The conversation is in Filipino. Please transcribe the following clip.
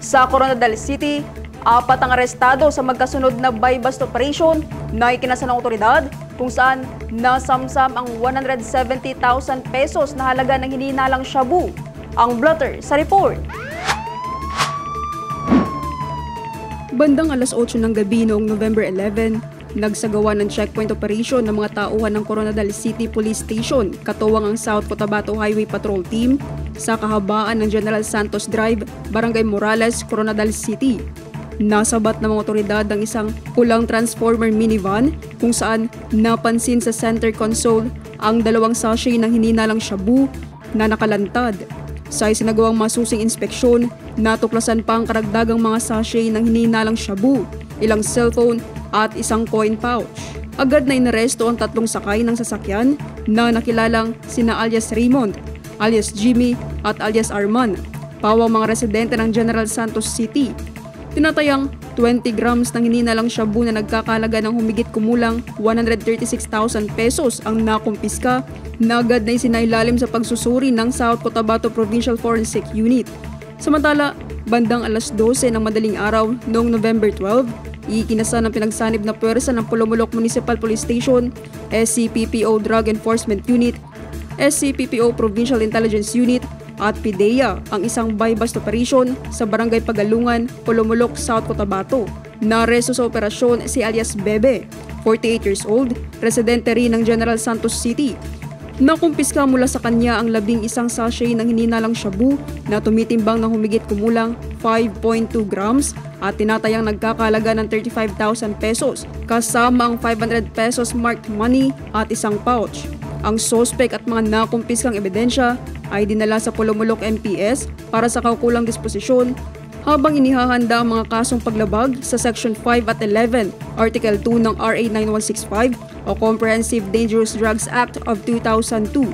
Sa Coronadal City, 4 ang arestado sa magkasunod na buy-bust operation na ikinasa ng otoridad kung saan nasamsam ang 170,000 pesos na halaga ng hinihinalang shabu. Ang blotter sa report. Bandang alas 8 ng gabi noong November 11, nagsagawa ng checkpoint operation ng mga tauhan ng Coronadal City Police Station, katuwang ang South Cotabato Highway Patrol Team, sa kahabaan ng General Santos Drive, Barangay Morales, Coronadal City. Nasabat ng mga otoridad ang isang pulang transformer minivan kung saan napansin sa center console ang 2 sachet ng hinihinalang shabu na nakalantad. Sa isinagawang masusing inspeksyon, natuklasan pa ang karagdagang mga sachet ng hinihinalang shabu, ilang cellphone at isang coin pouch. Agad na inaresto ang 3 sakay ng sasakyan na nakilalang sina alias Raymond, alias Jimmy at alias Arman, pawang mga residente ng General Santos City. Tinatayang 20 grams ng hinihinalang shabu na nagkakalaga ng humigit kumulang 136,000 pesos ang nakumpiska na agad na isinailalim sa pagsusuri ng South Cotabato Provincial Forensic Unit. Samantala, bandang alas 12 ng madaling araw noong November 12, ikinasa ng pinagsanib na puwersa ng Pulumulok Municipal Police Station, SCPPO Drug Enforcement Unit, SCPPO Provincial Intelligence Unit at PIDEA ang isang buy-bust operation sa Barangay Pagalungan, Pulumulok, South Cotabato. Naresto sa operasyon si alias Bebe, 48 years old, residente rin ng General Santos City. Nakumpiska mula sa kanya ang 11 sachet ng hinihinalang shabu na tumitimbang ng humigit kumulang 5.2 grams at tinatayang nagkakalaga ng 35,000 pesos kasama ang 500 pesos marked money at isang pouch. Ang sospek at mga nakumpiskang ebidensya ay dinala sa Pulumulok MPS para sa kaukulang disposisyon habang inihahanda ang mga kasong paglabag sa Section 5 at 11, Article 2 ng RA 9165 o Comprehensive Dangerous Drugs Act of 2002.